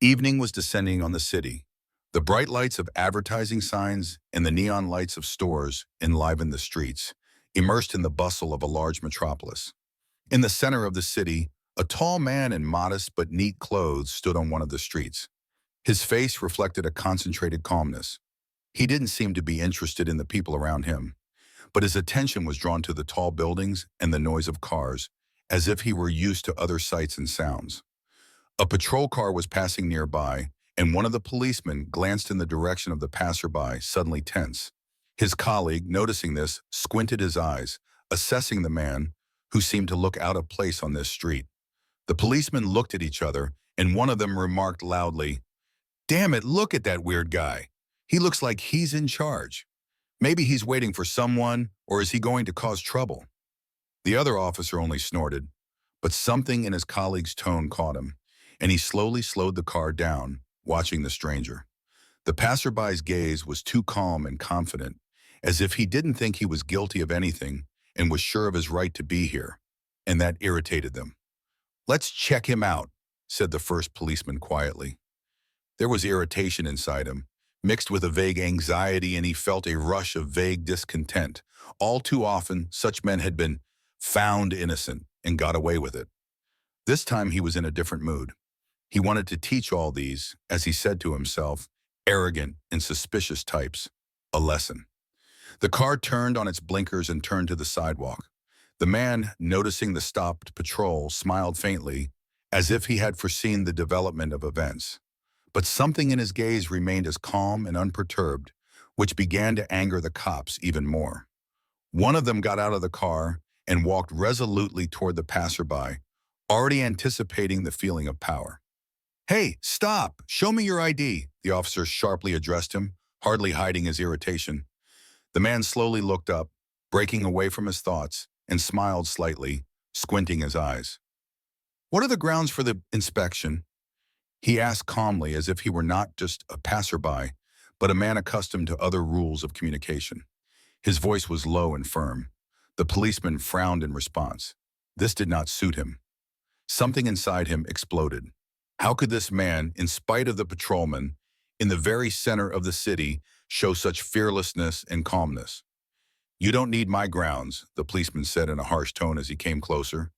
Evening was descending on the city. The bright lights of advertising signs and the neon lights of stores enlivened the streets, immersed in the bustle of a large metropolis. In the center of the city, a tall man in modest but neat clothes stood on one of the streets. His face reflected a concentrated calmness. He didn't seem to be interested in the people around him, but his attention was drawn to the tall buildings and the noise of cars, as if he were used to other sights and sounds. A patrol car was passing nearby, and one of the policemen glanced in the direction of the passerby, suddenly tense. His colleague, noticing this, squinted his eyes, assessing the man, who seemed to look out of place on this street. The policemen looked at each other, and one of them remarked loudly, "Damn it, look at that weird guy. He looks like he's in charge. Maybe he's waiting for someone, or is he going to cause trouble?" The other officer only snorted, but something in his colleague's tone caught him, and he slowly slowed the car down, watching the stranger. The passerby's gaze was too calm and confident, as if he didn't think he was guilty of anything and was sure of his right to be here, and that irritated them. "Let's check him out," said the first policeman quietly. There was irritation inside him, mixed with a vague anxiety, and he felt a rush of vague discontent. All too often, such men had been found innocent and got away with it. This time he was in a different mood. He wanted to teach all these, as he said to himself, arrogant and suspicious types, a lesson. The car turned on its blinkers and turned to the sidewalk. The man, noticing the stopped patrol, smiled faintly, as if he had foreseen the development of events. But something in his gaze remained as calm and unperturbed, which began to anger the cops even more. One of them got out of the car and walked resolutely toward the passerby, already anticipating the feeling of power. "Hey, stop! Show me your ID," the officer sharply addressed him, hardly hiding his irritation. The man slowly looked up, breaking away from his thoughts, and smiled slightly, squinting his eyes. "What are the grounds for the inspection?" he asked calmly, as if he were not just a passerby, but a man accustomed to other rules of communication. His voice was low and firm. The policeman frowned in response. This did not suit him. Something inside him exploded. How could this man, in spite of the patrolman, in the very center of the city, show such fearlessness and calmness? "You don't need my grounds," the policeman said in a harsh tone as he came closer.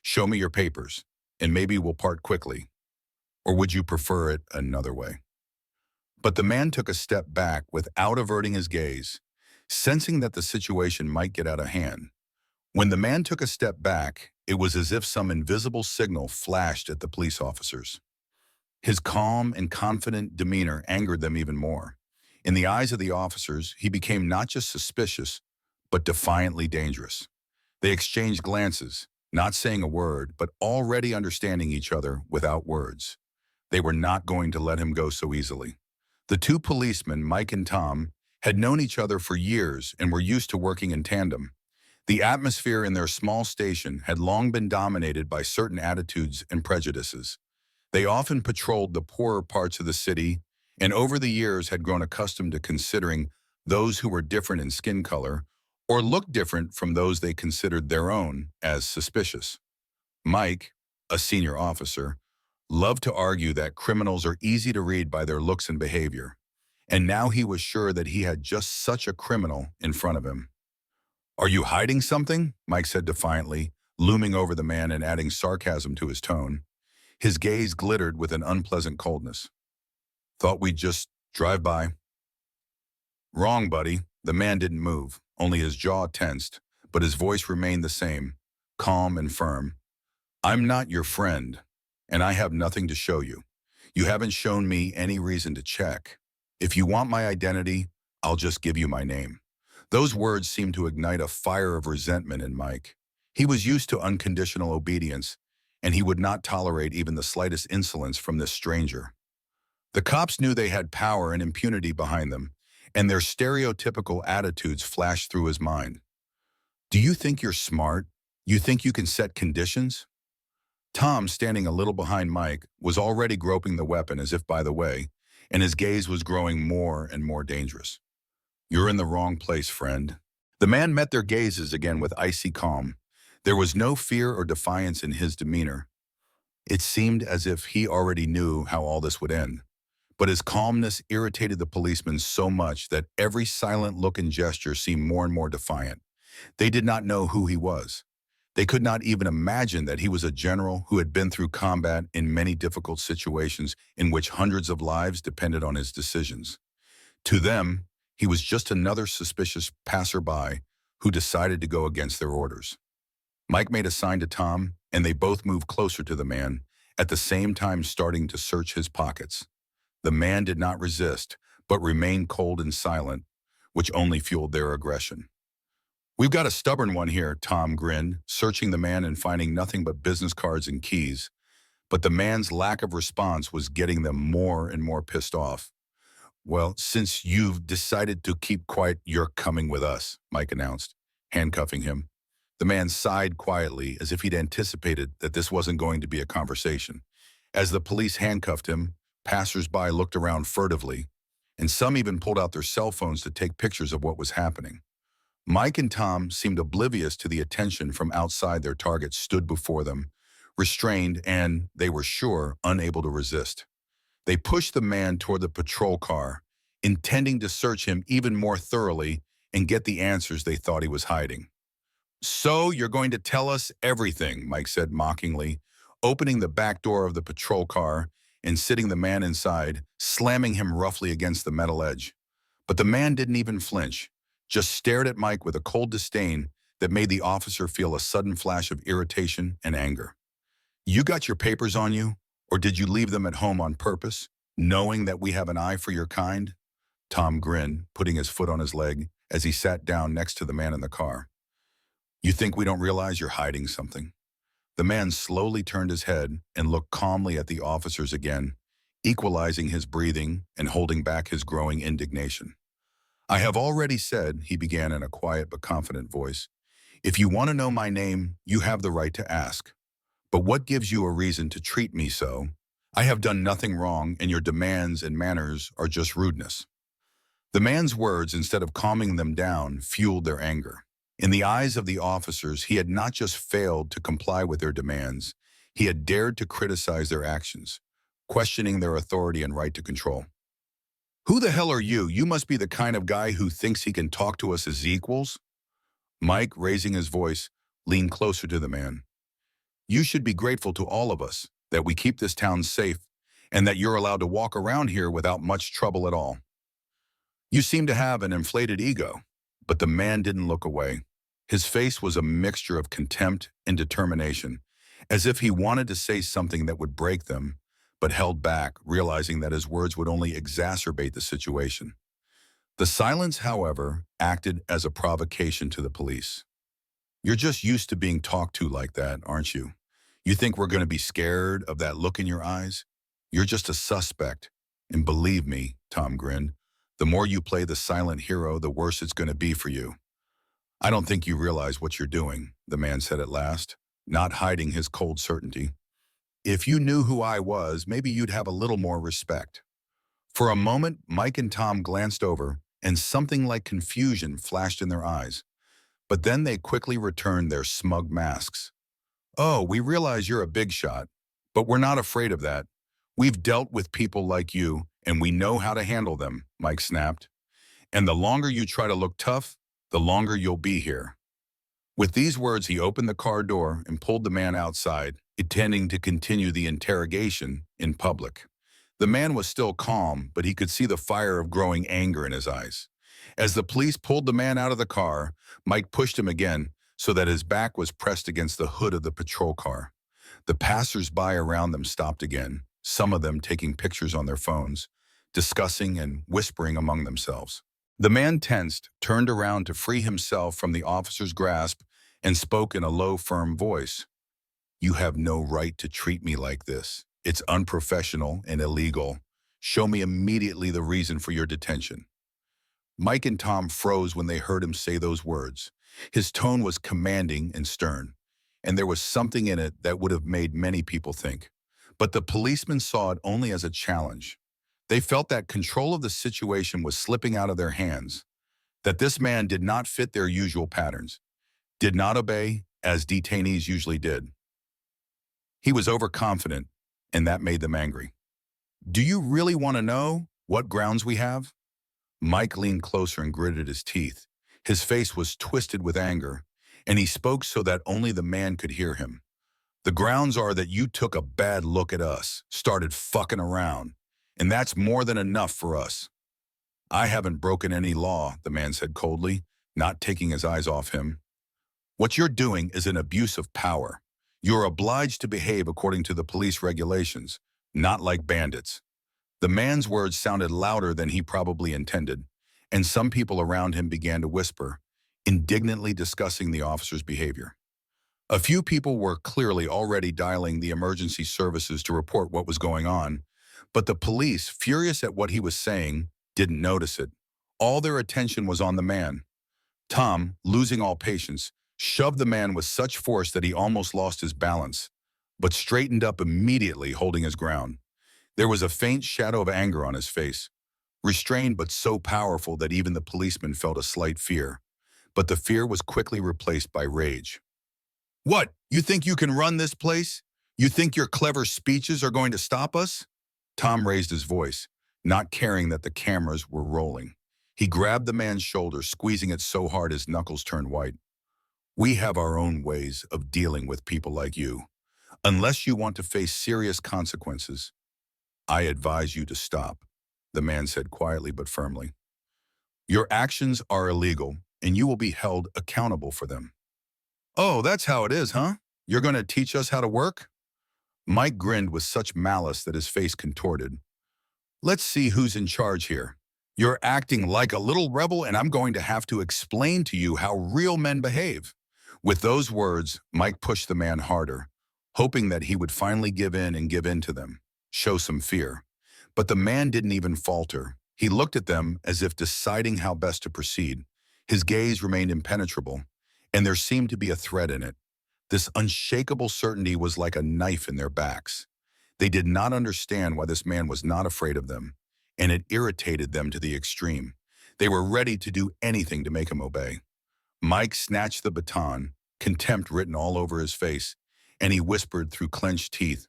"Show me your papers, and maybe we'll part quickly. Or would you prefer it another way?" But the man took a step back without averting his gaze, sensing that the situation might get out of hand. When the man took a step back, it was as if some invisible signal flashed at the police officers. His calm and confident demeanor angered them even more. In the eyes of the officers, he became not just suspicious, but defiantly dangerous. They exchanged glances, not saying a word, but already understanding each other without words. They were not going to let him go so easily. The two policemen, Mike and Tom, had known each other for years and were used to working in tandem. The atmosphere in their small station had long been dominated by certain attitudes and prejudices. They often patrolled the poorer parts of the city, and over the years had grown accustomed to considering those who were different in skin color or looked different from those they considered their own as suspicious. Mike, a senior officer, loved to argue that criminals are easy to read by their looks and behavior, and now he was sure that he had just such a criminal in front of him. "Are you hiding something?" Mike said defiantly, looming over the man and adding sarcasm to his tone. His gaze glittered with an unpleasant coldness. "Thought we'd just drive by." "Wrong, buddy." The man didn't move, only his jaw tensed, but his voice remained the same, calm and firm. "I'm not your friend, and I have nothing to show you. You haven't shown me any reason to check. If you want my identity, I'll just give you my name." Those words seemed to ignite a fire of resentment in Mike. He was used to unconditional obedience, and he would not tolerate even the slightest insolence from this stranger. The cops knew they had power and impunity behind them, and their stereotypical attitudes flashed through his mind. "Do you think you're smart? You think you can set conditions?" Tom, standing a little behind Mike, was already groping the weapon as if by the way, and his gaze was growing more and more dangerous. "You're in the wrong place, friend." The man met their gazes again with icy calm. There was no fear or defiance in his demeanor. It seemed as if he already knew how all this would end. But his calmness irritated the policemen so much that every silent look and gesture seemed more and more defiant. They did not know who he was. They could not even imagine that he was a general who had been through combat in many difficult situations in which hundreds of lives depended on his decisions. To them, he was just another suspicious passerby who decided to go against their orders. Mike made a sign to Tom, and they both moved closer to the man, at the same time starting to search his pockets. The man did not resist, but remained cold and silent, which only fueled their aggression. "We've got a stubborn one here," Tom grinned, searching the man and finding nothing but business cards and keys. But the man's lack of response was getting them more and more pissed off. "Well, since you've decided to keep quiet, you're coming with us," Mike announced, handcuffing him. The man sighed quietly, as if he'd anticipated that this wasn't going to be a conversation. As the police handcuffed him, passers-by looked around furtively, and some even pulled out their cell phones to take pictures of what was happening. Mike and Tom seemed oblivious to the attention from outside. Their target stood before them, restrained and, they were sure, unable to resist. They pushed the man toward the patrol car, intending to search him even more thoroughly and get the answers they thought he was hiding. "So you're going to tell us everything," Mike said mockingly, opening the back door of the patrol car and sitting the man inside, slamming him roughly against the metal edge. But the man didn't even flinch, just stared at Mike with a cold disdain that made the officer feel a sudden flash of irritation and anger. "You got your papers on you, or did you leave them at home on purpose, knowing that we have an eye for your kind?" Tom grinned, putting his foot on his leg as he sat down next to the man in the car. "You think we don't realize you're hiding something?" The man slowly turned his head and looked calmly at the officers again, equalizing his breathing and holding back his growing indignation. "I have already said," he began in a quiet but confident voice, "if you want to know my name, you have the right to ask. But what gives you a reason to treat me so? I have done nothing wrong, and your demands and manners are just rudeness." The man's words, instead of calming them down, fueled their anger. In the eyes of the officers, he had not just failed to comply with their demands, he had dared to criticize their actions, questioning their authority and right to control. "Who the hell are you? You must be the kind of guy who thinks he can talk to us as equals?" Mike, raising his voice, leaned closer to the man. "You should be grateful to all of us that we keep this town safe and that you're allowed to walk around here without much trouble at all. You seem to have an inflated ego." But the man didn't look away. His face was a mixture of contempt and determination, as if he wanted to say something that would break them, but held back, realizing that his words would only exacerbate the situation. The silence, however, acted as a provocation to the police. "You're just used to being talked to like that, aren't you? You think we're going to be scared of that look in your eyes? You're just a suspect. And believe me," Tom grinned, "the more you play the silent hero, the worse it's going to be for you." "I don't think you realize what you're doing," the man said at last, not hiding his cold certainty. "If you knew who I was, maybe you'd have a little more respect." For a moment, Mike and Tom glanced over, and something like confusion flashed in their eyes. But then they quickly returned their smug masks. "Oh, we realize you're a big shot, but we're not afraid of that. We've dealt with people like you, and we know how to handle them," Mike snapped. "And the longer you try to look tough, the longer you'll be here." With these words, he opened the car door and pulled the man outside, intending to continue the interrogation in public. The man was still calm, but he could see the fire of growing anger in his eyes. As the police pulled the man out of the car, Mike pushed him again so that his back was pressed against the hood of the patrol car. The passers-by around them stopped again, some of them taking pictures on their phones, discussing and whispering among themselves. The man tensed, turned around to free himself from the officer's grasp, and spoke in a low, firm voice. "You have no right to treat me like this. It's unprofessional and illegal. Show me immediately the reason for your detention." Mike and Tom froze when they heard him say those words. His tone was commanding and stern, and there was something in it that would have made many people think. But the policemen saw it only as a challenge. They felt that control of the situation was slipping out of their hands, that this man did not fit their usual patterns, did not obey as detainees usually did. He was overconfident, and that made them angry. Do you really want to know what grounds we have? Mike leaned closer and gritted his teeth. His face was twisted with anger, and he spoke so that only the man could hear him. The grounds are that you took a bad look at us, started fucking around, and that's more than enough for us. I haven't broken any law, the man said coldly, not taking his eyes off him. What you're doing is an abuse of power. You're obliged to behave according to the police regulations, not like bandits. The man's words sounded louder than he probably intended, and some people around him began to whisper, indignantly discussing the officer's behavior. A few people were clearly already dialing the emergency services to report what was going on, but the police, furious at what he was saying, didn't notice it. All their attention was on the man. Tom, losing all patience, shoved the man with such force that he almost lost his balance, but straightened up immediately, holding his ground. There was a faint shadow of anger on his face, restrained but so powerful that even the policeman felt a slight fear. But the fear was quickly replaced by rage. What, you think you can run this place? You think your clever speeches are going to stop us? Tom raised his voice, not caring that the cameras were rolling. He grabbed the man's shoulder, squeezing it so hard his knuckles turned white. We have our own ways of dealing with people like you. Unless you want to face serious consequences, I advise you to stop, the man said quietly but firmly. Your actions are illegal, and you will be held accountable for them. Oh, that's how it is, huh? You're going to teach us how to work? Mike grinned with such malice that his face contorted. Let's see who's in charge here. You're acting like a little rebel, and I'm going to have to explain to you how real men behave. With those words, Mike pushed the man harder, hoping that he would finally give in to them, show some fear. But the man didn't even falter. He looked at them as if deciding how best to proceed. His gaze remained impenetrable, and there seemed to be a threat in it. This unshakable certainty was like a knife in their backs. They did not understand why this man was not afraid of them, and it irritated them to the extreme. They were ready to do anything to make him obey. Mike snatched the baton, contempt written all over his face, and he whispered through clenched teeth,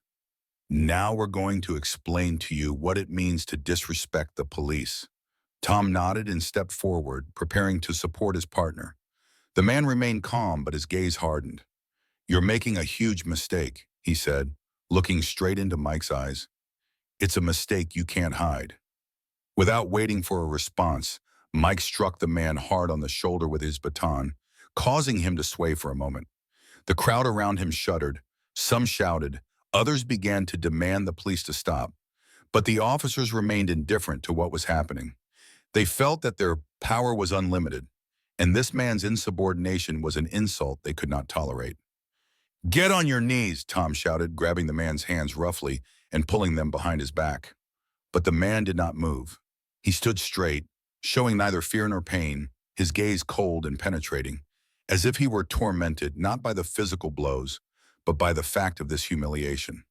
"Now we're going to explain to you what it means to disrespect the police." Tom nodded and stepped forward, preparing to support his partner. The man remained calm, but his gaze hardened. "You're making a huge mistake," he said, looking straight into Mike's eyes. "It's a mistake you can't hide." Without waiting for a response, Mike struck the man hard on the shoulder with his baton, causing him to sway for a moment. The crowd around him shuddered. Some shouted. Others began to demand the police to stop. But the officers remained indifferent to what was happening. They felt that their power was unlimited, and this man's insubordination was an insult they could not tolerate. "Get on your knees," Tom shouted, grabbing the man's hands roughly and pulling them behind his back. But the man did not move. He stood straight, showing neither fear nor pain, his gaze cold and penetrating, as if he were tormented not by the physical blows, but by the fact of this humiliation.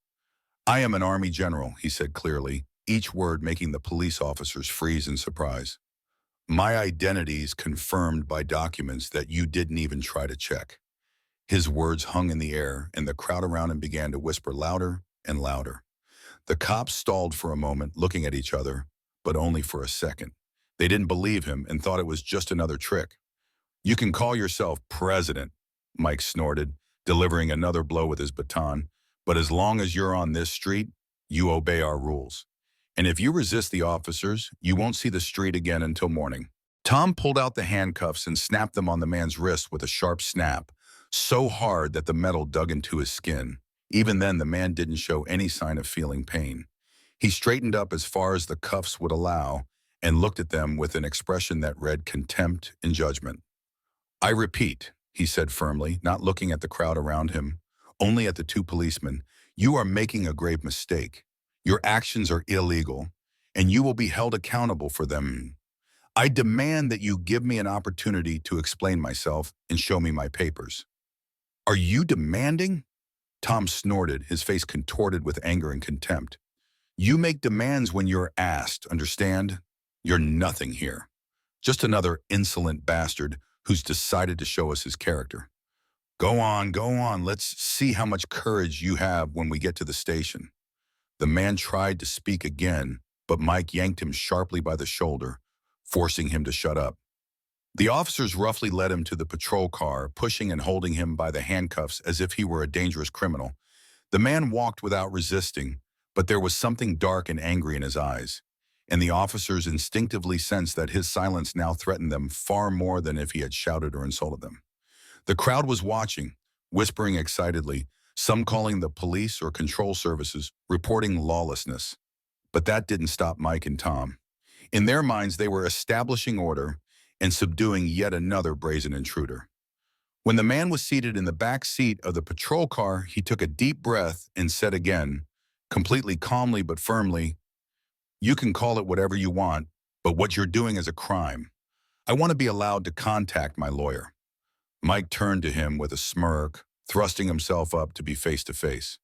"I am an army general," he said clearly, each word making the police officers freeze in surprise. "My identity's confirmed by documents that you didn't even try to check." His words hung in the air, and the crowd around him began to whisper louder and louder. The cops stalled for a moment, looking at each other, but only for a second. They didn't believe him and thought it was just another trick. "You can call yourself president," Mike snorted, delivering another blow with his baton, "but as long as you're on this street, you obey our rules. And if you resist the officers, you won't see the street again until morning." Tom pulled out the handcuffs and snapped them on the man's wrist with a sharp snap, so hard that the metal dug into his skin. Even then, the man didn't show any sign of feeling pain. He straightened up as far as the cuffs would allow and looked at them with an expression that read contempt and judgment. "I repeat," he said firmly, not looking at the crowd around him, only at the two policemen, "you are making a grave mistake. Your actions are illegal, and you will be held accountable for them. I demand that you give me an opportunity to explain myself and show me my papers." "Are you demanding?" Tom snorted, his face contorted with anger and contempt. "You make demands when you're asked, understand? You're nothing here. Just another insolent bastard who's decided to show us his character." Go on, let's see how much courage you have when we get to the station." The man tried to speak again, but Mike yanked him sharply by the shoulder, forcing him to shut up. The officers roughly led him to the patrol car, pushing and holding him by the handcuffs as if he were a dangerous criminal. The man walked without resisting, but there was something dark and angry in his eyes, and the officers instinctively sensed that his silence now threatened them far more than if he had shouted or insulted them. The crowd was watching, whispering excitedly, some calling the police or control services, reporting lawlessness. But that didn't stop Mike and Tom. In their minds, they were establishing order and subduing yet another brazen intruder. When the man was seated in the back seat of the patrol car, he took a deep breath and said again, completely calmly but firmly, "You can call it whatever you want, but what you're doing is a crime. I want to be allowed to contact my lawyer." Mike turned to him with a smirk, thrusting himself up to be face to face.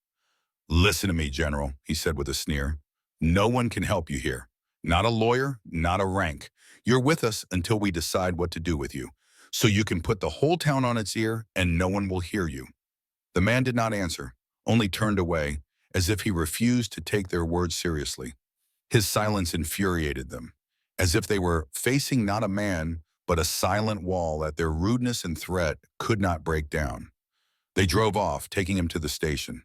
"Listen to me, General," he said with a sneer. "No one can help you here. Not a lawyer, not a rank. You're with us until we decide what to do with you. So you can put the whole town on its ear and no one will hear you." The man did not answer, only turned away, as if he refused to take their words seriously. His silence infuriated them, as if they were facing not a man, but a silent wall that their rudeness and threat could not break down. They drove off, taking him to the station.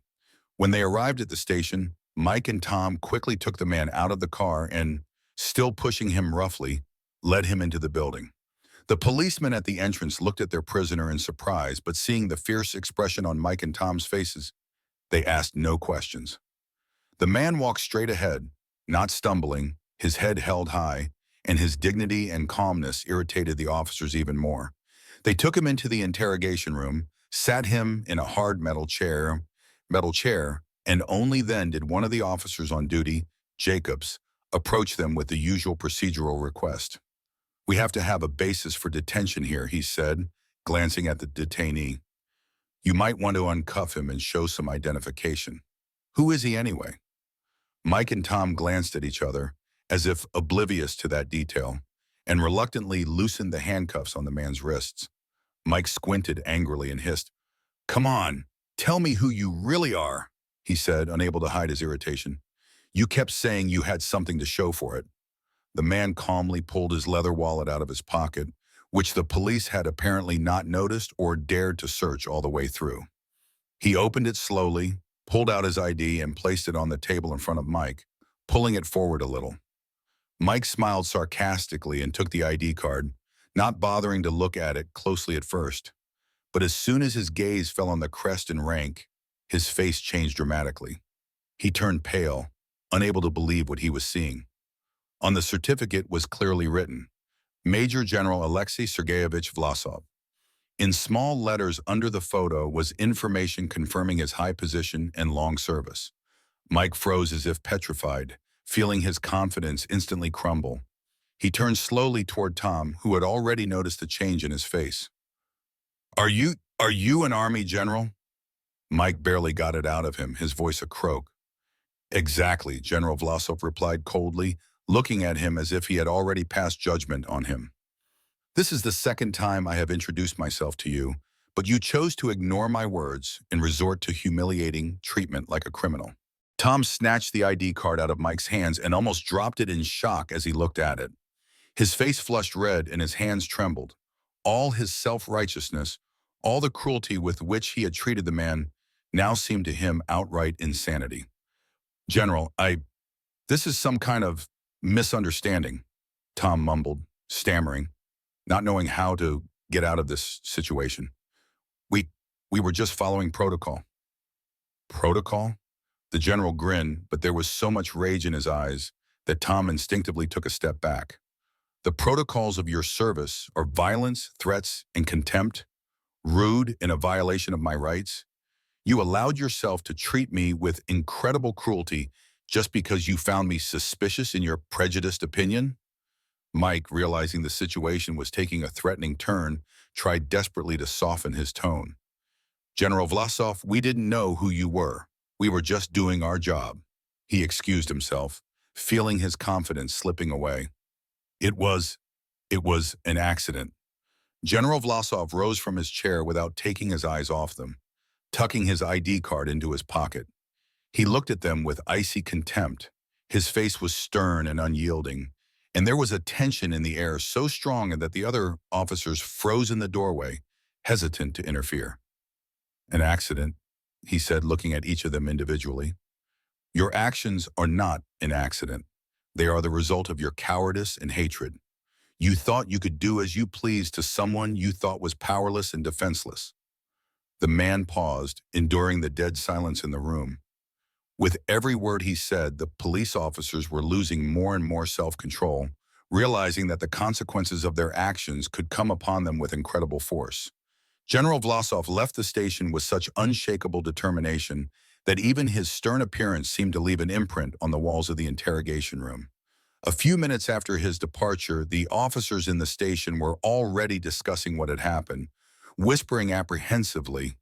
When they arrived at the station, Mike and Tom quickly took the man out of the car and, still pushing him roughly, led him into the building. The policemen at the entrance looked at their prisoner in surprise, but seeing the fierce expression on Mike and Tom's faces, they asked no questions. The man walked straight ahead, not stumbling, his head held high, and his dignity and calmness irritated the officers even more. They took him into the interrogation room, sat him in a hard metal chair, and only then did one of the officers on duty, Jacobs, approach them with the usual procedural request. "We have to have a basis for detention here," he said, glancing at the detainee. "You might want to uncuff him and show some identification. Who is he anyway?" Mike and Tom glanced at each other, as if oblivious to that detail, and reluctantly loosened the handcuffs on the man's wrists. Mike squinted angrily and hissed, "Come on, tell me who you really are," he said, unable to hide his irritation. "You kept saying you had something to show for it." The man calmly pulled his leather wallet out of his pocket, which the police had apparently not noticed or dared to search all the way through. He opened it slowly, pulled out his ID, and placed it on the table in front of Mike, pulling it forward a little. Mike smiled sarcastically and took the ID card, not bothering to look at it closely at first. But as soon as his gaze fell on the crest and rank, his face changed dramatically. He turned pale, unable to believe what he was seeing. On the certificate was clearly written, "Major General Alexei Sergeyevich Vlasov." In small letters under the photo was information confirming his high position and long service. Mike froze as if petrified, feeling his confidence instantly crumble. He turned slowly toward Tom, who had already noticed the change in his face. Are you an Army general?" Mike barely got it out of him, his voice a croak. "Exactly," General Vlasov replied coldly, looking at him as if he had already passed judgment on him. "This is the second time I have introduced myself to you, but you chose to ignore my words and resort to humiliating treatment like a criminal." Tom snatched the ID card out of Mike's hands and almost dropped it in shock as he looked at it. His face flushed red and his hands trembled. All his self-righteousness, all the cruelty with which he had treated the man, now seemed to him outright insanity. "General, this is some kind of misunderstanding," Tom mumbled, stammering, not knowing how to get out of this situation. We were just following protocol." "Protocol?" The general grinned, but there was so much rage in his eyes that Tom instinctively took a step back. "The protocols of your service are violence, threats, and contempt, rude and a violation of my rights. You allowed yourself to treat me with incredible cruelty just because you found me suspicious in your prejudiced opinion?" Mike, realizing the situation was taking a threatening turn, tried desperately to soften his tone. "General Vlasov, we didn't know who you were. We were just doing our job." He excused himself, feeling his confidence slipping away. It was an accident." General Vlasov rose from his chair without taking his eyes off them, tucking his ID card into his pocket. He looked at them with icy contempt. His face was stern and unyielding, and there was a tension in the air so strong that the other officers froze in the doorway, hesitant to interfere. An accident, he said, looking at each of them individually. Your actions are not an accident. They are the result of your cowardice and hatred. You thought you could do as you pleased to someone you thought was powerless and defenseless. The man paused, enduring the dead silence in the room. With every word he said, the police officers were losing more and more self-control, realizing that the consequences of their actions could come upon them with incredible force. General Vlasov left the station with such unshakable determination that even his stern appearance seemed to leave an imprint on the walls of the interrogation room. A few minutes after his departure, the officers in the station were already discussing what had happened. Whispering apprehensively,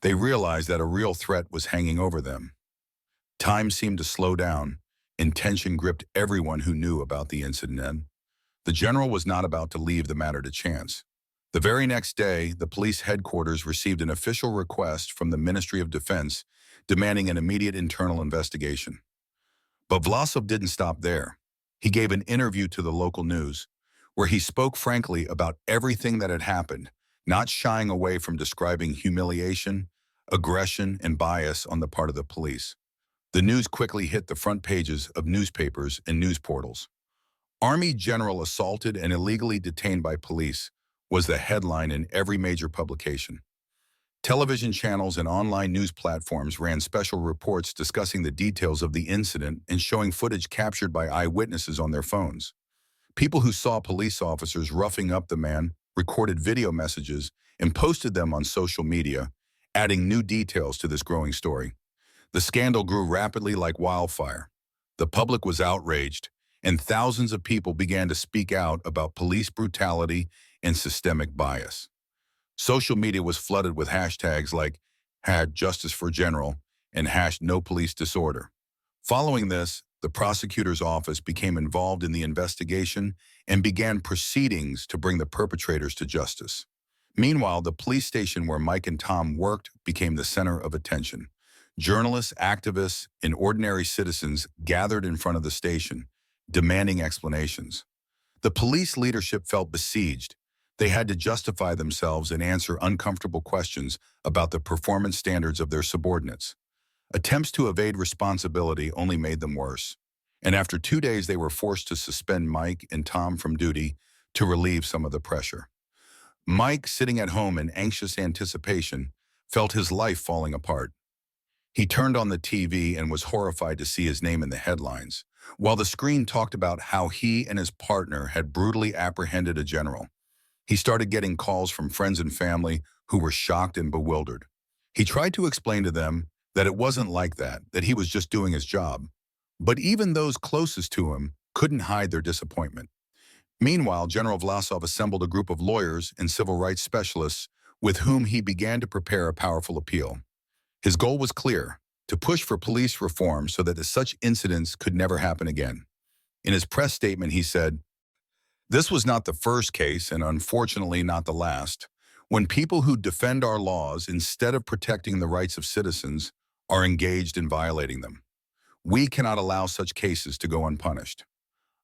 they realized that a real threat was hanging over them. Time seemed to slow down, and tension gripped everyone who knew about the incident. The general was not about to leave the matter to chance. The very next day, the police headquarters received an official request from the Ministry of Defense demanding an immediate internal investigation. But Vlasov didn't stop there. He gave an interview to the local news, where he spoke frankly about everything that had happened, not shying away from describing humiliation, aggression, and bias on the part of the police. The news quickly hit the front pages of newspapers and news portals. Army general assaulted and illegally detained by police was the headline in every major publication. Television channels and online news platforms ran special reports discussing the details of the incident and showing footage captured by eyewitnesses on their phones. People who saw police officers roughing up the man recorded video messages and posted them on social media, adding new details to this growing story. The scandal grew rapidly like wildfire. The public was outraged, and thousands of people began to speak out about police brutality and systemic bias. Social media was flooded with hashtags like #JusticeForGeneral and #NoPoliceDisorder. Following this, the prosecutor's office became involved in the investigation and began proceedings to bring the perpetrators to justice. Meanwhile, the police station where Mike and Tom worked became the center of attention. Journalists, activists, and ordinary citizens gathered in front of the station, demanding explanations. The police leadership felt besieged. They had to justify themselves and answer uncomfortable questions about the performance standards of their subordinates. Attempts to evade responsibility only made them worse. And after 2 days, they were forced to suspend Mike and Tom from duty to relieve some of the pressure. Mike, sitting at home in anxious anticipation, felt his life falling apart. He turned on the TV and was horrified to see his name in the headlines, while the screen talked about how he and his partner had brutally apprehended a general. He started getting calls from friends and family who were shocked and bewildered. He tried to explain to them that it wasn't like that he was just doing his job. But even those closest to him couldn't hide their disappointment. Meanwhile, General Vlasov assembled a group of lawyers and civil rights specialists with whom he began to prepare a powerful appeal. His goal was clear: to push for police reform so that such incidents could never happen again. In his press statement, he said, "This was not the first case, and unfortunately not the last, when people who defend our laws instead of protecting the rights of citizens are engaged in violating them. We cannot allow such cases to go unpunished.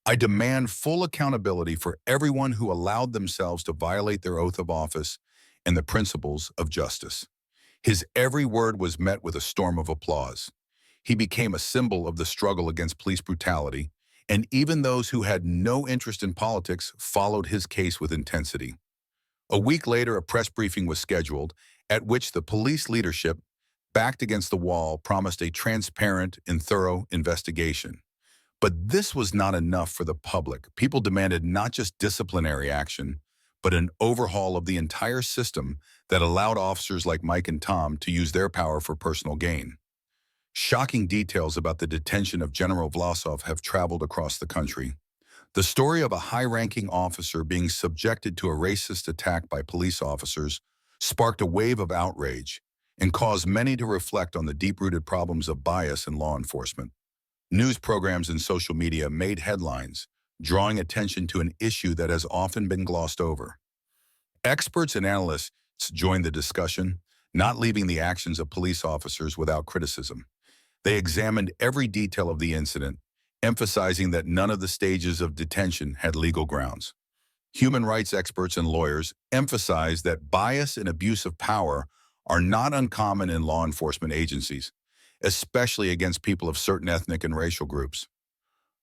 I demand full accountability for everyone who allowed themselves to violate their oath of office and the principles of justice." His every word was met with a storm of applause. He became a symbol of the struggle against police brutality, and even those who had no interest in politics followed his case with intensity. A week later, a press briefing was scheduled, at which the police leadership, backed against the wall, promised a transparent and thorough investigation. But this was not enough for the public. People demanded not just disciplinary action, but an overhaul of the entire system that allowed officers like Mike and Tom to use their power for personal gain. Shocking details about the detention of General Vlasov have traveled across the country. The story of a high-ranking officer being subjected to a racist attack by police officers sparked a wave of outrage and caused many to reflect on the deep-rooted problems of bias in law enforcement. News programs and social media made headlines, drawing attention to an issue that has often been glossed over. Experts and analysts joined the discussion, not leaving the actions of police officers without criticism. They examined every detail of the incident, emphasizing that none of the stages of detention had legal grounds. Human rights experts and lawyers emphasized that bias and abuse of power are not uncommon in law enforcement agencies, especially against people of certain ethnic and racial groups.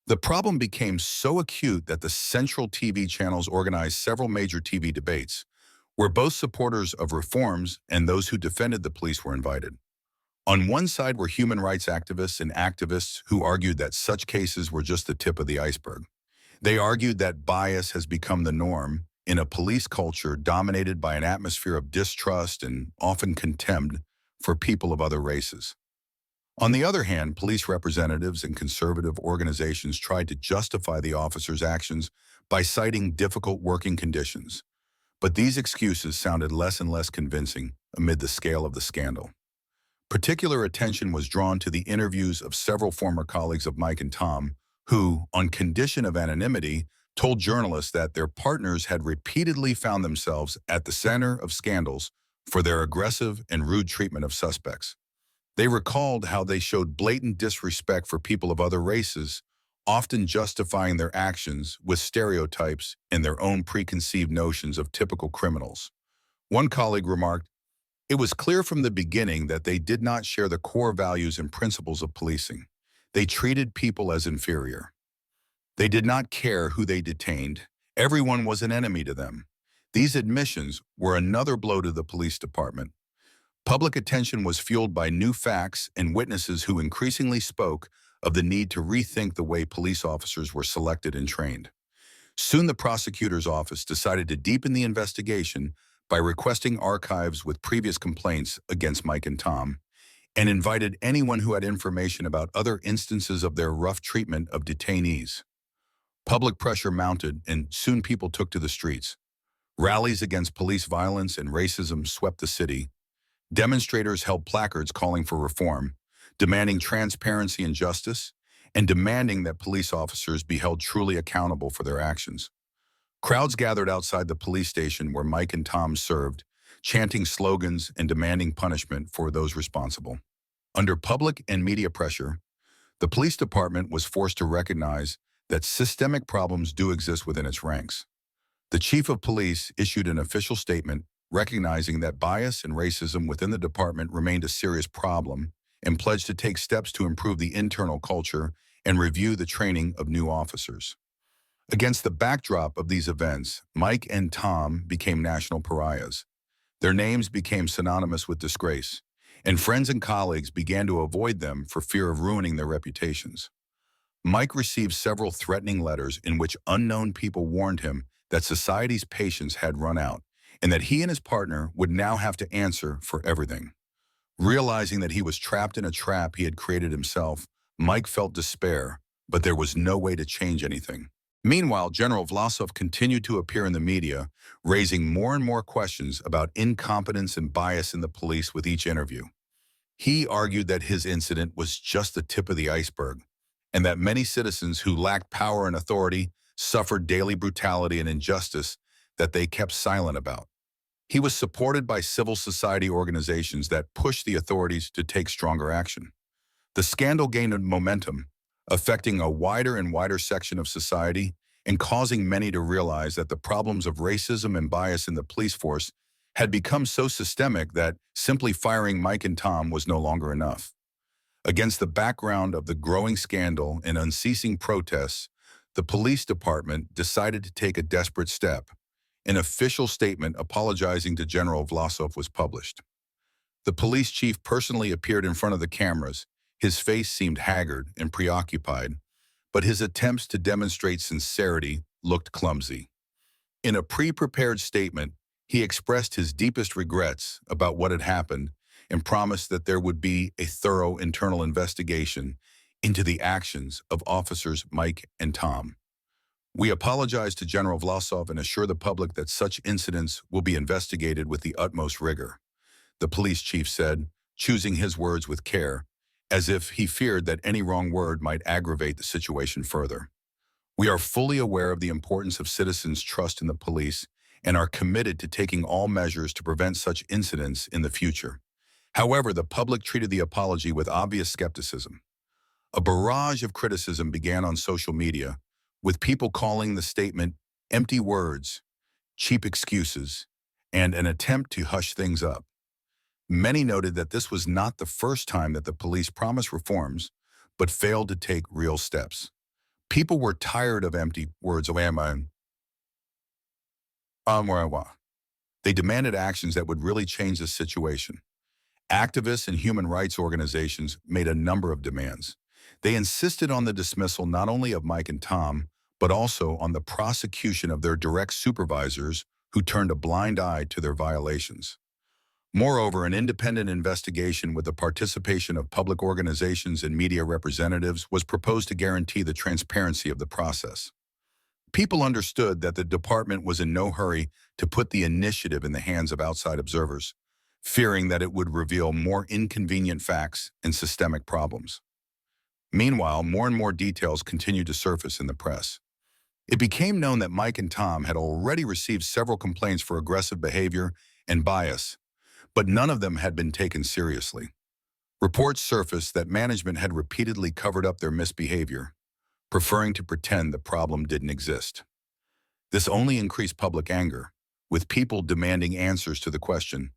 The problem became so acute that the central TV channels organized several major TV debates, where both supporters of reforms and those who defended the police were invited. On one side were human rights activists and activists who argued that such cases were just the tip of the iceberg. They argued that bias has become the norm in a police culture dominated by an atmosphere of distrust and often contempt for people of other races. On the other hand, police representatives and conservative organizations tried to justify the officers' actions by citing difficult working conditions. But these excuses sounded less and less convincing amid the scale of the scandal. Particular attention was drawn to the interviews of several former colleagues of Mike and Tom, who, on condition of anonymity, told journalists that their partners had repeatedly found themselves at the center of scandals for their aggressive and rude treatment of suspects. They recalled how they showed blatant disrespect for people of other races, often justifying their actions with stereotypes and their own preconceived notions of typical criminals. One colleague remarked, "It was clear from the beginning that they did not share the core values and principles of policing. They treated people as inferior. They did not care who they detained. Everyone was an enemy to them." These admissions were another blow to the police department. Public attention was fueled by new facts and witnesses who increasingly spoke of the need to rethink the way police officers were selected and trained. Soon the prosecutor's office decided to deepen the investigation by requesting archives with previous complaints against Mike and Tom, and invited anyone who had information about other instances of their rough treatment of detainees. Public pressure mounted, and soon people took to the streets. Rallies against police violence and racism swept the city. Demonstrators held placards calling for reform, demanding transparency and justice, and demanding that police officers be held truly accountable for their actions. Crowds gathered outside the police station where Mike and Tom served, chanting slogans and demanding punishment for those responsible. Under public and media pressure, the police department was forced to recognize that systemic problems do exist within its ranks. The chief of police issued an official statement recognizing that bias and racism within the department remained a serious problem and pledged to take steps to improve the internal culture and review the training of new officers. Against the backdrop of these events, Mike and Tom became national pariahs. Their names became synonymous with disgrace, and friends and colleagues began to avoid them for fear of ruining their reputations. Mike received several threatening letters in which unknown people warned him that society's patience had run out and that he and his partner would now have to answer for everything. Realizing that he was trapped in a trap he had created himself, Mike felt despair, but there was no way to change anything. Meanwhile, General Vlasov continued to appear in the media, raising more and more questions about incompetence and bias in the police with each interview. He argued that his incident was just the tip of the iceberg, and that many citizens who lacked power and authority suffered daily brutality and injustice that they kept silent about. He was supported by civil society organizations that pushed the authorities to take stronger action. The scandal gained momentum, affecting a wider and wider section of society and causing many to realize that the problems of racism and bias in the police force had become so systemic that simply firing Mike and Tom was no longer enough. Against the background of the growing scandal and unceasing protests, the police department decided to take a desperate step. An official statement apologizing to General Vlasov was published. The police chief personally appeared in front of the cameras. His face seemed haggard and preoccupied, but his attempts to demonstrate sincerity looked clumsy. In a pre-prepared statement, he expressed his deepest regrets about what had happened and promised that there would be a thorough internal investigation into the actions of officers Mike and Tom. "We apologize to General Vlasov and assure the public that such incidents will be investigated with the utmost rigor," the police chief said, choosing his words with care, as if he feared that any wrong word might aggravate the situation further. "We are fully aware of the importance of citizens' trust in the police and are committed to taking all measures to prevent such incidents in the future. However, the public treated the apology with obvious skepticism. A barrage of criticism began on social media, with people calling the statement empty words, cheap excuses, and an attempt to hush things up. Many noted that this was not the first time that the police promised reforms, but failed to take real steps. People were tired of empty words. They demanded actions that would really change the situation. Activists and human rights organizations made a number of demands. They insisted on the dismissal not only of Mike and Tom, but also on the prosecution of their direct supervisors who turned a blind eye to their violations. Moreover, an independent investigation with the participation of public organizations and media representatives was proposed to guarantee the transparency of the process. People understood that the department was in no hurry to put the initiative in the hands of outside observers, fearing that it would reveal more inconvenient facts and systemic problems. Meanwhile, more and more details continued to surface in the press. It became known that Mike and Tom had already received several complaints for aggressive behavior and bias, but none of them had been taken seriously. Reports surfaced that management had repeatedly covered up their misbehavior, preferring to pretend the problem didn't exist. This only increased public anger, with people demanding answers to the question,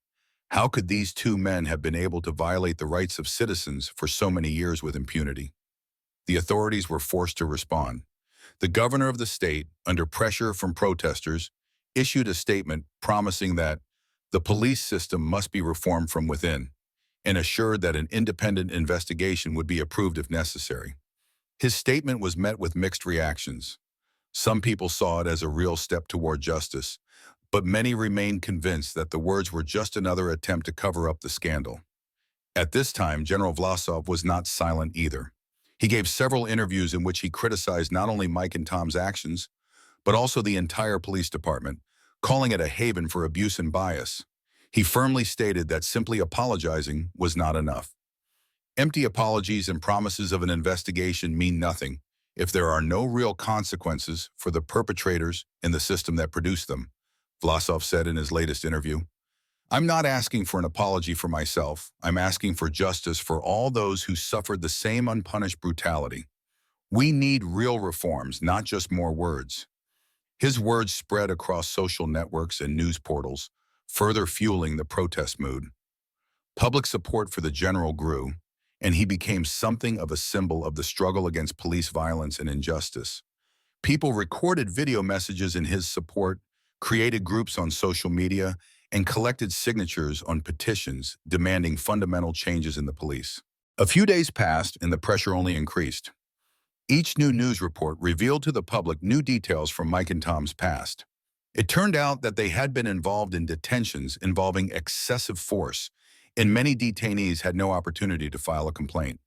how could these two men have been able to violate the rights of citizens for so many years with impunity? The authorities were forced to respond. The governor of the state, under pressure from protesters, issued a statement promising that the police system must be reformed from within, and assured that an independent investigation would be approved if necessary. His statement was met with mixed reactions. Some people saw it as a real step toward justice, but many remained convinced that the words were just another attempt to cover up the scandal. At this time, General Vlasov was not silent either. He gave several interviews in which he criticized not only Mike and Tom's actions, but also the entire police department, calling it a haven for abuse and bias. He firmly stated that simply apologizing was not enough. Empty apologies and promises of an investigation mean nothing if there are no real consequences for the perpetrators and the system that produced them, Vlasov said in his latest interview. I'm not asking for an apology for myself. I'm asking for justice for all those who suffered the same unpunished brutality. We need real reforms, not just more words. His words spread across social networks and news portals, further fueling the protest mood. Public support for the general grew, and he became something of a symbol of the struggle against police violence and injustice. People recorded video messages in his support, created groups on social media, and collected signatures on petitions demanding fundamental changes in the police. A few days passed and the pressure only increased. Each new news report revealed to the public new details from Mike and Tom's past. It turned out that they had been involved in detentions involving excessive force, and many detainees had no opportunity to file a complaint.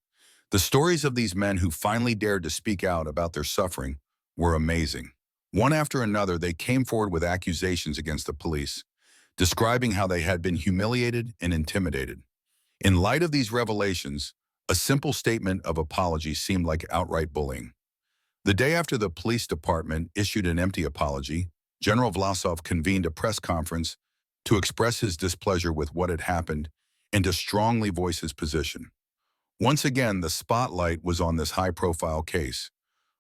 The stories of these men who finally dared to speak out about their suffering were amazing. One after another, they came forward with accusations against the police, describing how they had been humiliated and intimidated. In light of these revelations, a simple statement of apology seemed like outright bullying. The day after the police department issued an empty apology, General Vlasov convened a press conference to express his displeasure with what had happened and to strongly voice his position. Once again, the spotlight was on this high-profile case,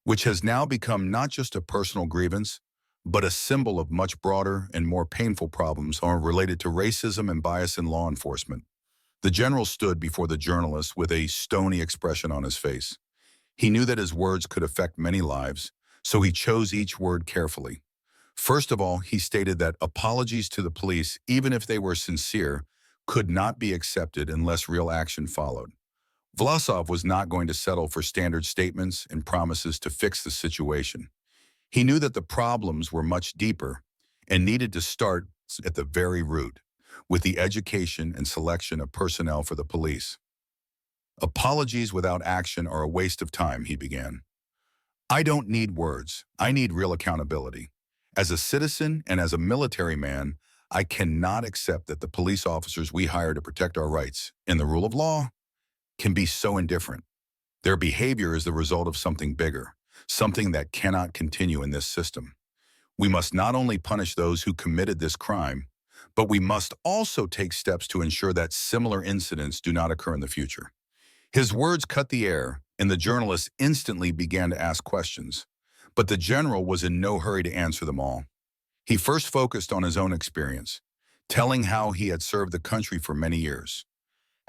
which has now become not just a personal grievance, but a symbol of much broader and more painful problems related to racism and bias in law enforcement. The general stood before the journalists with a stony expression on his face. He knew that his words could affect many lives, so he chose each word carefully. First of all, he stated that apologies to the police, even if they were sincere, could not be accepted unless real action followed. Vlasov was not going to settle for standard statements and promises to fix the situation. He knew that the problems were much deeper and needed to start at the very root, with the education and selection of personnel for the police. Apologies without action are a waste of time, he began. I don't need words. I need real accountability. As a citizen and as a military man, I cannot accept that the police officers we hire to protect our rights and the rule of law can be so indifferent. Their behavior is the result of something bigger, something that cannot continue in this system. We must not only punish those who committed this crime, but we must also take steps to ensure that similar incidents do not occur in the future. His words cut the air, and the journalists instantly began to ask questions. But the general was in no hurry to answer them all. He first focused on his own experience, telling how he had served the country for many years,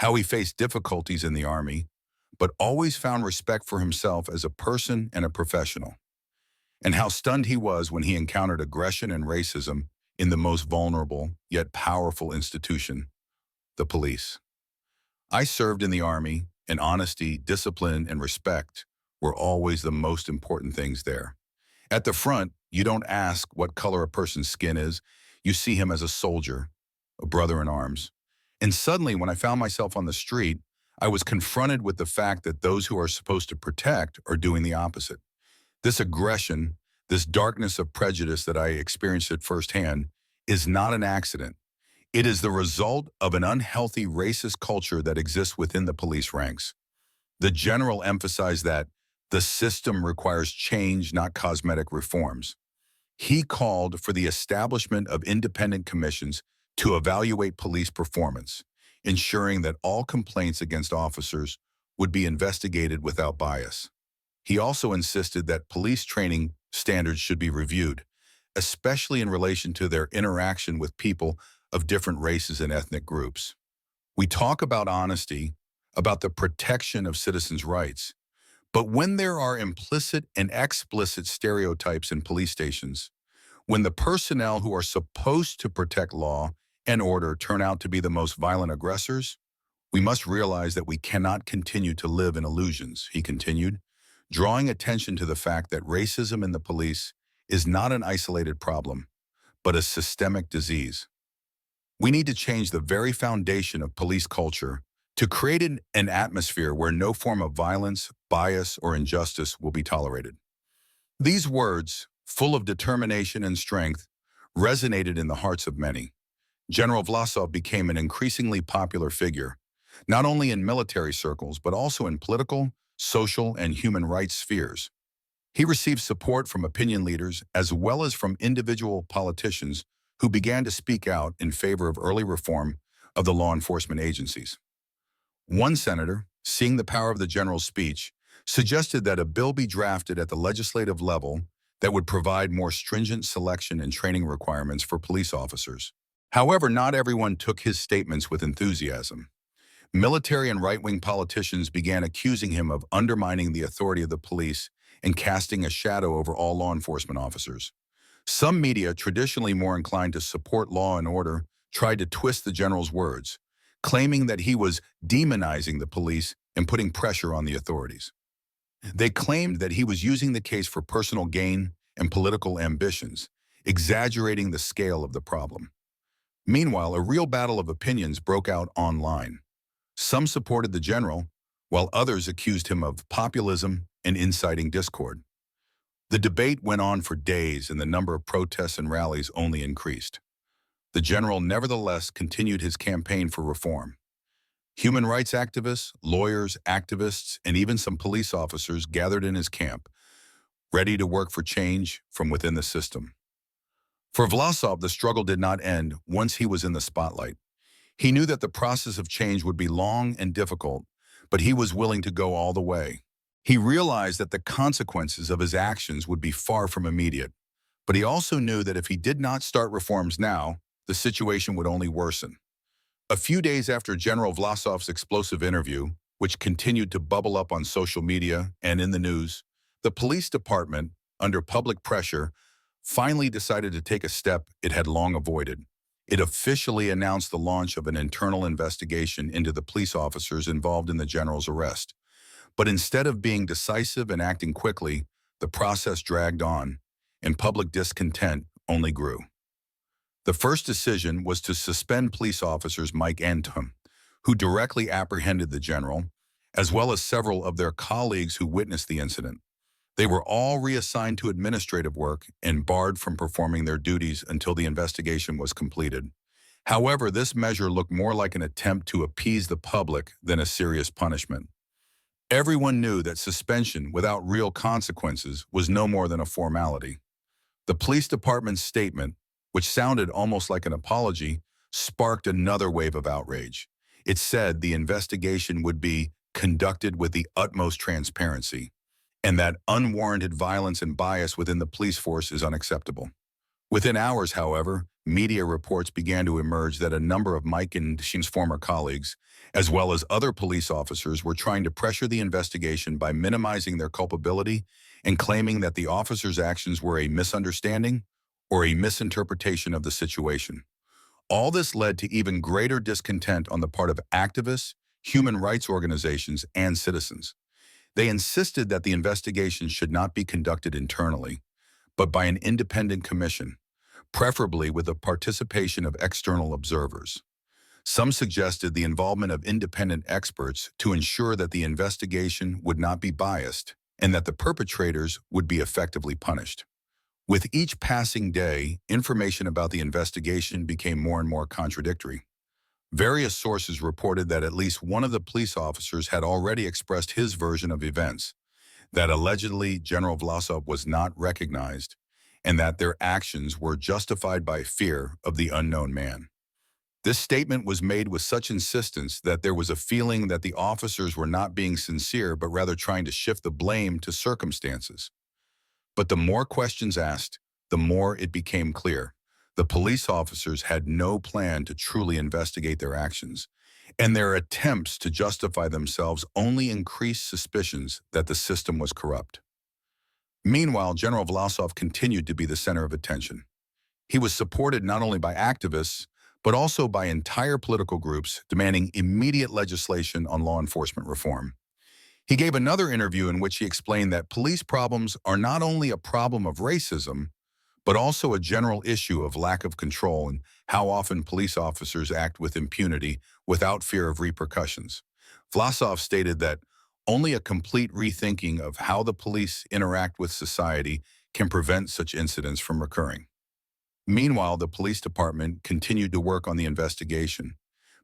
how he faced difficulties in the army, but always found respect for himself as a person and a professional, and how stunned he was when he encountered aggression and racism in the most vulnerable yet powerful institution, the police. I served in the army, and honesty, discipline, and respect were always the most important things there. At the front, you don't ask what color a person's skin is. You see him as a soldier, a brother in arms. And suddenly, when I found myself on the street, I was confronted with the fact that those who are supposed to protect are doing the opposite. This aggression, this darkness of prejudice that I experienced at firsthand, is not an accident. It is the result of an unhealthy racist culture that exists within the police ranks. The general emphasized that the system requires change, not cosmetic reforms. He called for the establishment of independent commissions to evaluate police performance, ensuring that all complaints against officers would be investigated without bias. He also insisted that police training standards should be reviewed, especially in relation to their interaction with people of different races and ethnic groups. We talk about honesty, about the protection of citizens' rights, but when there are implicit and explicit stereotypes in police stations, when the personnel who are supposed to protect law and order turn out to be the most violent aggressors, we must realize that we cannot continue to live in illusions, he continued, drawing attention to the fact that racism in the police is not an isolated problem, but a systemic disease. We need to change the very foundation of police culture to create an atmosphere where no form of violence, bias, or injustice will be tolerated. These words, full of determination and strength, resonated in the hearts of many. General Vlasov became an increasingly popular figure, not only in military circles, but also in political, social, and human rights spheres. He received support from opinion leaders as well as from individual politicians who began to speak out in favor of early reform of the law enforcement agencies. One senator, seeing the power of the general's speech, suggested that a bill be drafted at the legislative level that would provide more stringent selection and training requirements for police officers. However, not everyone took his statements with enthusiasm. Military and right-wing politicians began accusing him of undermining the authority of the police and casting a shadow over all law enforcement officers. Some media, traditionally more inclined to support law and order, tried to twist the general's words, claiming that he was demonizing the police and putting pressure on the authorities. They claimed that he was using the case for personal gain and political ambitions, exaggerating the scale of the problem. Meanwhile, a real battle of opinions broke out online. Some supported the general, while others accused him of populism and inciting discord. The debate went on for days, and the number of protests and rallies only increased. The general nevertheless continued his campaign for reform. Human rights activists, lawyers, activists, and even some police officers gathered in his camp, ready to work for change from within the system. For Vlasov, the struggle did not end once he was in the spotlight. He knew that the process of change would be long and difficult, but he was willing to go all the way. He realized that the consequences of his actions would be far from immediate, but he also knew that if he did not start reforms now, the situation would only worsen. A few days after General Vlasov's explosive interview, which continued to bubble up on social media and in the news, the police department, under public pressure, finally decided to take a step it had long avoided. It officially announced the launch of an internal investigation into the police officers involved in the general's arrest. But instead of being decisive and acting quickly, the process dragged on, and public discontent only grew. The first decision was to suspend police officers Mike Antum, who directly apprehended the general, as well as several of their colleagues who witnessed the incident. They were all reassigned to administrative work and barred from performing their duties until the investigation was completed. However, this measure looked more like an attempt to appease the public than a serious punishment. Everyone knew that suspension without real consequences was no more than a formality. The police department's statement, which sounded almost like an apology, sparked another wave of outrage. It said the investigation would be conducted with the utmost transparency, and that unwarranted violence and bias within the police force is unacceptable. Within hours, however, media reports began to emerge that a number of Mike and Shim's former colleagues, as well as other police officers, were trying to pressure the investigation by minimizing their culpability and claiming that the officers' actions were a misunderstanding or a misinterpretation of the situation. All this led to even greater discontent on the part of activists, human rights organizations, and citizens. They insisted that the investigation should not be conducted internally, but by an independent commission, preferably with the participation of external observers. Some suggested the involvement of independent experts to ensure that the investigation would not be biased and that the perpetrators would be effectively punished. With each passing day, information about the investigation became more and more contradictory. Various sources reported that at least one of the police officers had already expressed his version of events, that allegedly General Vlasov was not recognized, and that their actions were justified by fear of the unknown man. This statement was made with such insistence that there was a feeling that the officers were not being sincere but rather trying to shift the blame to circumstances. But the more questions asked, the more it became clear. The police officers had no plan to truly investigate their actions, and their attempts to justify themselves only increased suspicions that the system was corrupt. Meanwhile, General Vlasov continued to be the center of attention. He was supported not only by activists, but also by entire political groups demanding immediate legislation on law enforcement reform. He gave another interview in which he explained that police problems are not only a problem of racism, but also a general issue of lack of control and how often police officers act with impunity without fear of repercussions. Vlasov stated that only a complete rethinking of how the police interact with society can prevent such incidents from recurring. Meanwhile, the police department continued to work on the investigation,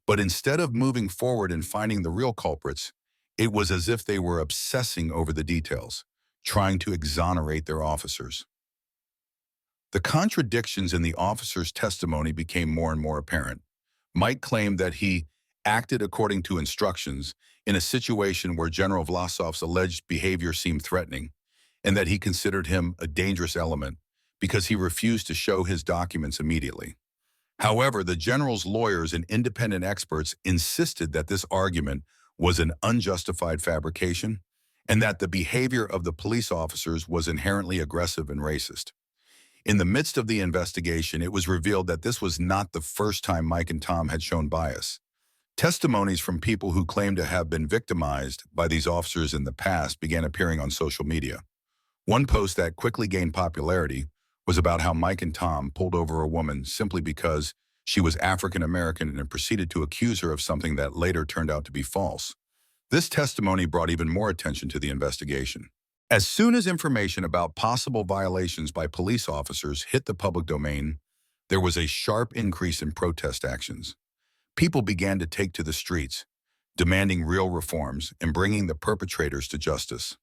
but instead of moving forward and finding the real culprits, it was as if they were obsessing over the details, trying to exonerate their officers. The contradictions in the officer's testimony became more and more apparent. Mike claimed that he acted according to instructions in a situation where General Vlasov's alleged behavior seemed threatening, and that he considered him a dangerous element because he refused to show his documents immediately. However, the general's lawyers and independent experts insisted that this argument was an unjustified fabrication and that the behavior of the police officers was inherently aggressive and racist. In the midst of the investigation, it was revealed that this was not the first time Mike and Tom had shown bias. Testimonies from people who claimed to have been victimized by these officers in the past began appearing on social media. One post that quickly gained popularity was about how Mike and Tom pulled over a woman simply because she was African American and proceeded to accuse her of something that later turned out to be false. This testimony brought even more attention to the investigation. As soon as information about possible violations by police officers hit the public domain, there was a sharp increase in protest actions. People began to take to the streets, demanding real reforms and bringing the perpetrators to justice.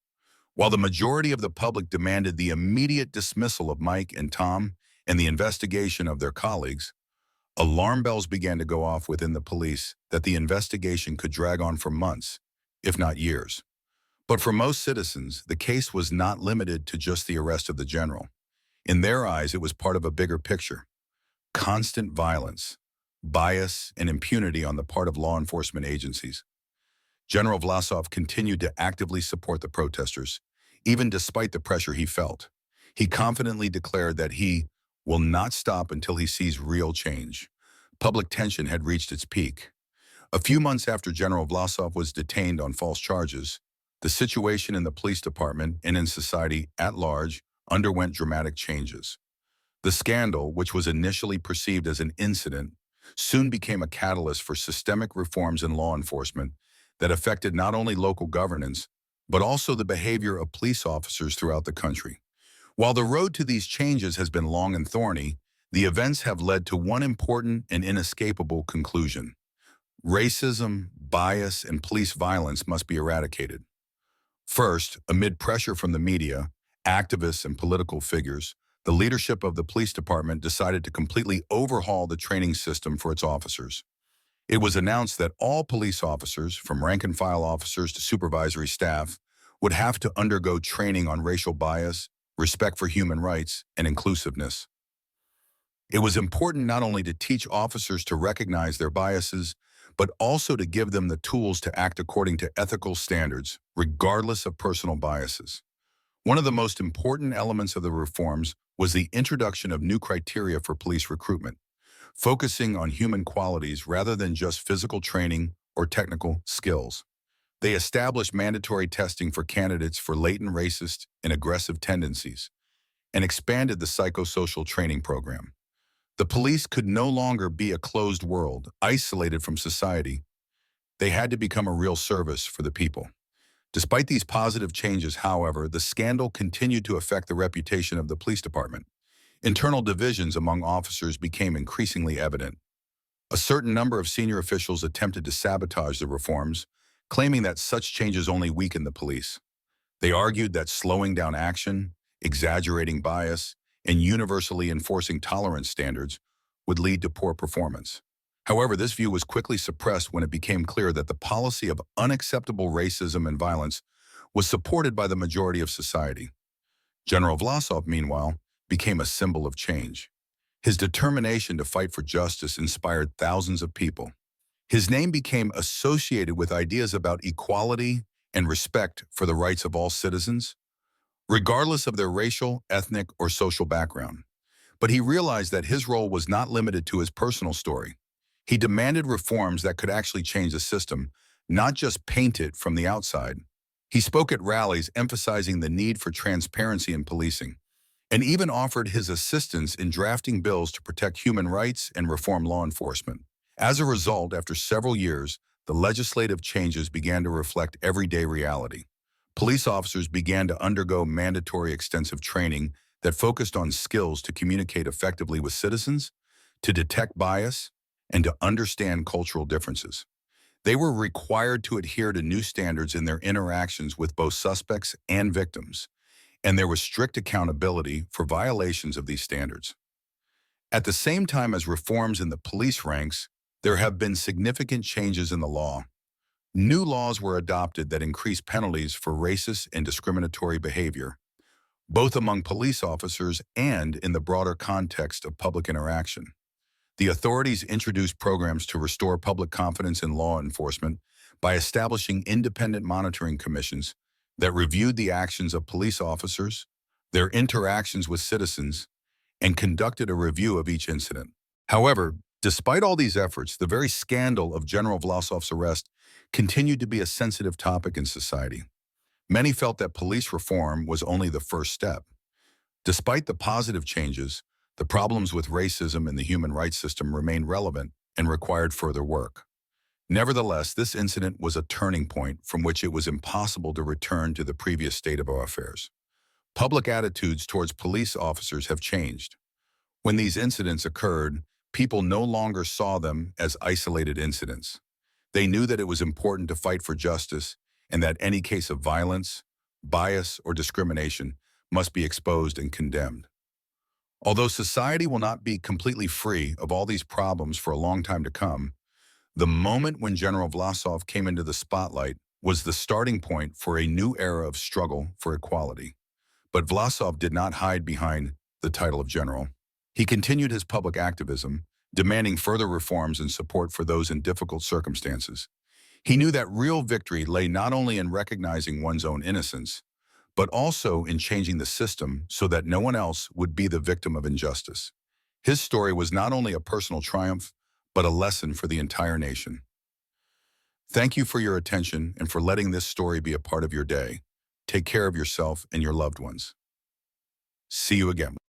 While the majority of the public demanded the immediate dismissal of Mike and Tom and the investigation of their colleagues, alarm bells began to go off within the police that the investigation could drag on for months, if not years. But for most citizens, the case was not limited to just the arrest of the general. In their eyes, it was part of a bigger picture. Constant violence, bias, and impunity on the part of law enforcement agencies. General Vlasov continued to actively support the protesters, even despite the pressure he felt. He confidently declared that he will not stop until he sees real change. Public tension had reached its peak. A few months after General Vlasov was detained on false charges, the situation in the police department and in society at large underwent dramatic changes. The scandal, which was initially perceived as an incident, soon became a catalyst for systemic reforms in law enforcement that affected not only local governance, but also the behavior of police officers throughout the country. While the road to these changes has been long and thorny, the events have led to one important and inescapable conclusion. Racism, bias, and police violence must be eradicated. First, amid pressure from the media, activists, and political figures, the leadership of the police department decided to completely overhaul the training system for its officers. It was announced that all police officers, from rank-and-file officers to supervisory staff, would have to undergo training on racial bias, respect for human rights, and inclusiveness. It was important not only to teach officers to recognize their biases, but also to give them the tools to act according to ethical standards, regardless of personal biases. One of the most important elements of the reforms was the introduction of new criteria for police recruitment, focusing on human qualities rather than just physical training or technical skills. They established mandatory testing for candidates for latent racist and aggressive tendencies and expanded the psychosocial training program. The police could no longer be a closed world, isolated from society. They had to become a real service for the people. Despite these positive changes, however, the scandal continued to affect the reputation of the police department. Internal divisions among officers became increasingly evident. A certain number of senior officials attempted to sabotage the reforms, claiming that such changes only weakened the police. They argued that slowing down action, exaggerating bias, and universally enforcing tolerance standards would lead to poor performance. However, this view was quickly suppressed when it became clear that the policy of unacceptable racism and violence was supported by the majority of society. General Vlasov, meanwhile, became a symbol of change. His determination to fight for justice inspired thousands of people. His name became associated with ideas about equality and respect for the rights of all citizens, regardless of their racial, ethnic, or social background. But he realized that his role was not limited to his personal story. He demanded reforms that could actually change the system, not just paint it from the outside. He spoke at rallies emphasizing the need for transparency in policing, and even offered his assistance in drafting bills to protect human rights and reform law enforcement. As a result, after several years, the legislative changes began to reflect everyday reality. Police officers began to undergo mandatory extensive training that focused on skills to communicate effectively with citizens, to detect bias, and to understand cultural differences. They were required to adhere to new standards in their interactions with both suspects and victims, and there was strict accountability for violations of these standards. At the same time as reforms in the police ranks, there have been significant changes in the law. New laws were adopted that increased penalties for racist and discriminatory behavior, both among police officers and in the broader context of public interaction. The authorities introduced programs to restore public confidence in law enforcement by establishing independent monitoring commissions that reviewed the actions of police officers, their interactions with citizens, and conducted a review of each incident. However, despite all these efforts, the very scandal of General Vlasov's arrest continued to be a sensitive topic in society. Many felt that police reform was only the first step. Despite the positive changes, the problems with racism in the human rights system remained relevant and required further work. Nevertheless, this incident was a turning point from which it was impossible to return to the previous state of our affairs. Public attitudes towards police officers have changed. When these incidents occurred, people no longer saw them as isolated incidents. They knew that it was important to fight for justice and that any case of violence, bias, or discrimination must be exposed and condemned. Although society will not be completely free of all these problems for a long time to come, the moment when General Vlasov came into the spotlight was the starting point for a new era of struggle for equality. But Vlasov did not hide behind the title of general. He continued his public activism, demanding further reforms and support for those in difficult circumstances. He knew that real victory lay not only in recognizing one's own innocence, but also in changing the system so that no one else would be the victim of injustice. His story was not only a personal triumph, but a lesson for the entire nation. Thank you for your attention and for letting this story be a part of your day. Take care of yourself and your loved ones. See you again.